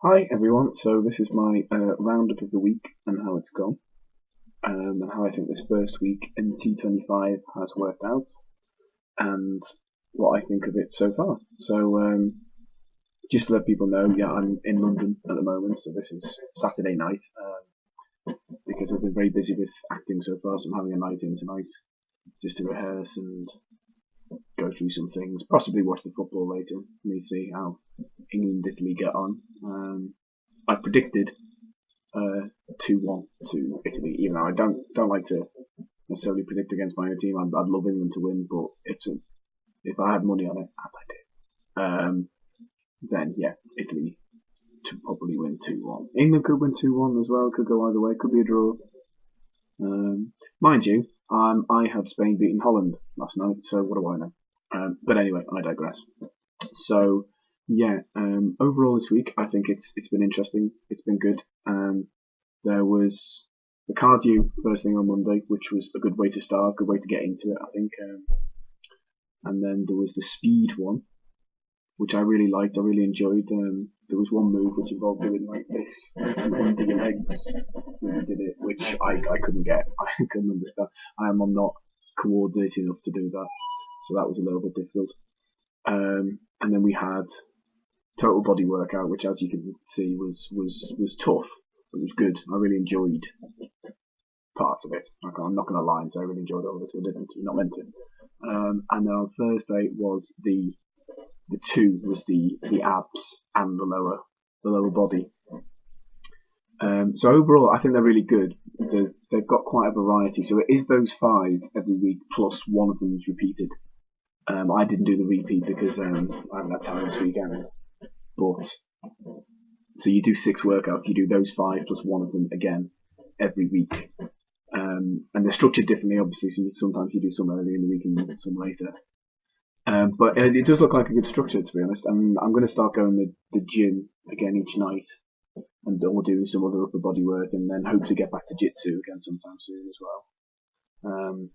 Hi everyone, so this is my roundup of the week and how it's gone, and how I think this first week in T25 has worked out, and what I think of it so far. Just to let people know, yeah, I'm in London at the moment, so this is Saturday night, because I've been very busy with acting so far, so I'm having a night in tonight, just to rehearse and go through some things, possibly watch the football later, let me see how England-Italy get on. I predicted 2-1 to Italy. Even though I don't like to necessarily predict against my own team, I'd love England to win. But if I had money on it, then yeah, Italy to probably win 2-1. England could win 2-1 as well. Could go either way. Could be a draw. Mind you, I had Spain beating Holland last night, so what do I know? But anyway, I digress. So yeah, overall this week, I think it's been interesting. It's been good. There was the cardio first thing on Monday, which was a good way to start, good way to get into it, I think. And then there was the speed one, which I really liked. I really enjoyed. There was one move which involved doing like this under your legs when you did it, which I couldn't get. I couldn't understand. I'm not coordinated enough to do that, so that was a little bit difficult. And then we had total body workout, which, as you can see, was tough. It was good. I really enjoyed parts of it. I'm not going to lie and say I really enjoyed all of it. I didn't. You're not meant to. And then on Thursday was the two was the abs and the lower body. So overall, I think they're really good. They've got quite a variety. So it is those 5 every week plus one of them is repeated. I didn't do the repeat because I haven't had time this weekend. But so you do 6 workouts. You do those 5 plus one of them again every week. And they're structured differently, obviously. So sometimes you do some early in the week and some later. But it does look like a good structure, to be honest. And I'm going to start going to the gym again each night, and or doing some other upper body work, and then hope to get back to jitsu again sometime soon as well.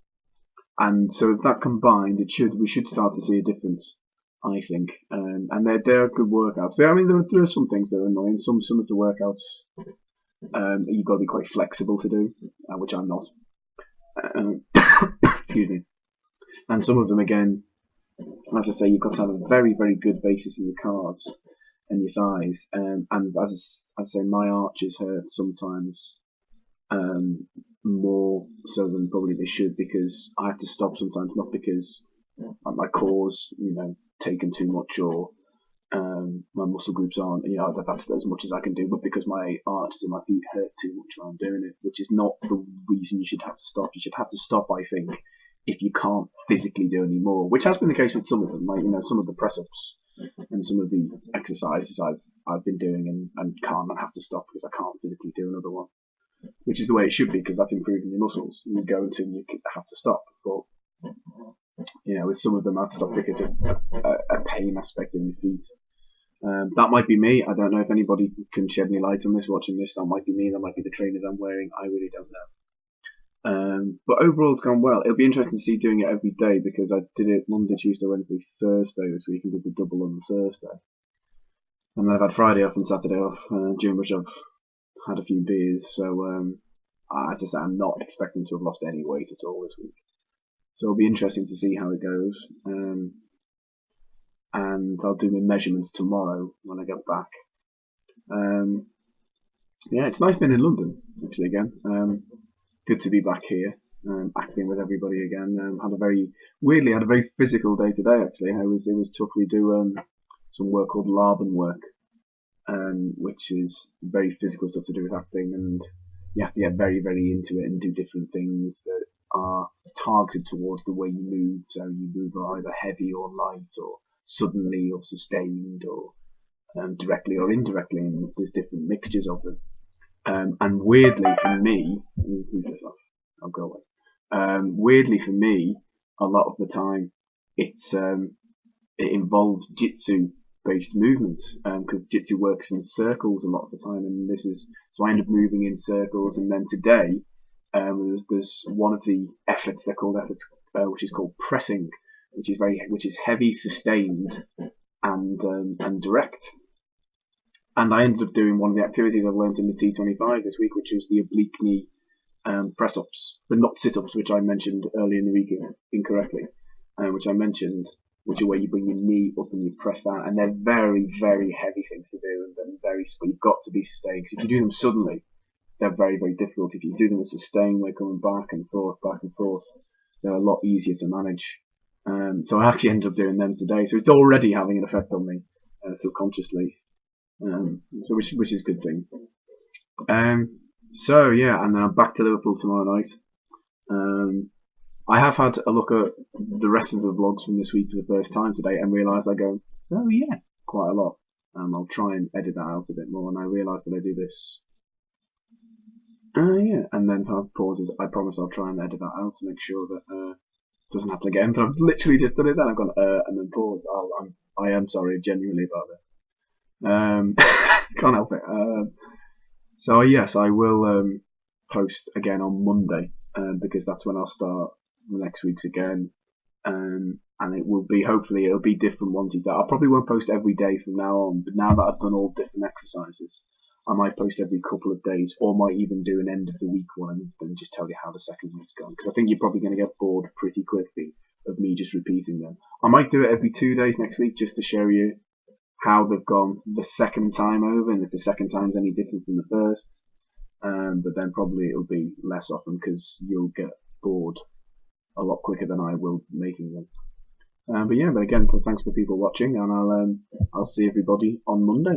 And so if that combined, we should start to see a difference, I think. And they're good workouts. There are some things that are annoying. Some of the workouts you've got to be quite flexible to do, which I'm not. Excuse me. And some of them, again, as I say, you've got to have a very, very good basis in your calves and your thighs. And as I say, my arches hurt sometimes more so than probably they should, because I have to stop sometimes, not because my core's taken too much, or my muscle groups aren't, that's as much as I can do, but because my arches and my feet hurt too much when I'm doing it, which is not the reason you should have to stop. You should have to stop, I think, if you can't physically do any more, which has been the case with some of them, like some of the press ups and some of the exercises I've been doing and can't, and have to stop because I can't physically do another one, which is the way it should be, because that's improving your muscles. You go until you have to stop, but with some of them I have to stop because of a pain aspect in your feet. That might be me. I don't know if anybody can shed any light on this watching this. That might be me. That might be the trainers I'm wearing. I really don't know. But overall, it's gone well. It'll be interesting to see doing it every day, because I did it Monday, Tuesday, Wednesday, Thursday this week, and did the double on the Thursday. And then I've had Friday off and Saturday off, during which I've had a few beers. So, as I say, I'm not expecting to have lost any weight at all this week. So it'll be interesting to see how it goes. And I'll do my measurements tomorrow when I get back. Yeah, it's nice being in London, actually, again. Good to be back here, acting with everybody again. Had a very physical day today, actually. It was tough. We do some work called Laban work, which is very physical stuff to do with acting, and you have to get very, very into it and do different things that are targeted towards the way you move. So you move either heavy or light, or suddenly or sustained, or directly or indirectly, and there's different mixtures of them. And weirdly for me, I'll go away. Weirdly for me, a lot of the time, it involves jitsu based movements, because jitsu works in circles a lot of the time, and so I end up moving in circles. And then today, there's one of the efforts, they're called efforts, which is called pressing, which is heavy, sustained, and direct. And I ended up doing one of the activities I've learned in the T25 this week, which is the oblique knee press-ups, but not sit-ups, which I mentioned earlier in the week incorrectly, which are where you bring your knee up and you press that, and they're very, very heavy things to do, and but you've got to be sustained, because if you do them suddenly, they're very, very difficult. If you do them as sustained, they're coming back and forth, they're a lot easier to manage. So I actually ended up doing them today, so it's already having an effect on me subconsciously, so which is a good thing. So yeah, and then I'm back to Liverpool tomorrow night. I have had a look at the rest of the vlogs from this week for the first time today and realised I go, so yeah, quite a lot. I'll try and edit that out a bit more, and I realised that I do this. Yeah, and then have pauses. I promise I'll try and edit that out to make sure that it doesn't happen again. But I've literally just done it. Then I've gone and then pause. I am sorry, genuinely about this. Can't help it. So yes, I will post again on Monday because that's when I'll start the next week's again, and it will be, hopefully it'll be different ones. I probably won't post every day from now on, but now that I've done all different exercises, I might post every couple of days, or might even do an end of the week one and just tell you how the second week's gone, because I think you're probably going to get bored pretty quickly of me just repeating them. I might do it every 2 days next week just to show you how they've gone the second time over, and if the second time's any different from the first. But then probably it'll be less often because you'll get bored a lot quicker than I will making them. But again, thanks for people watching, and I'll see everybody on Monday.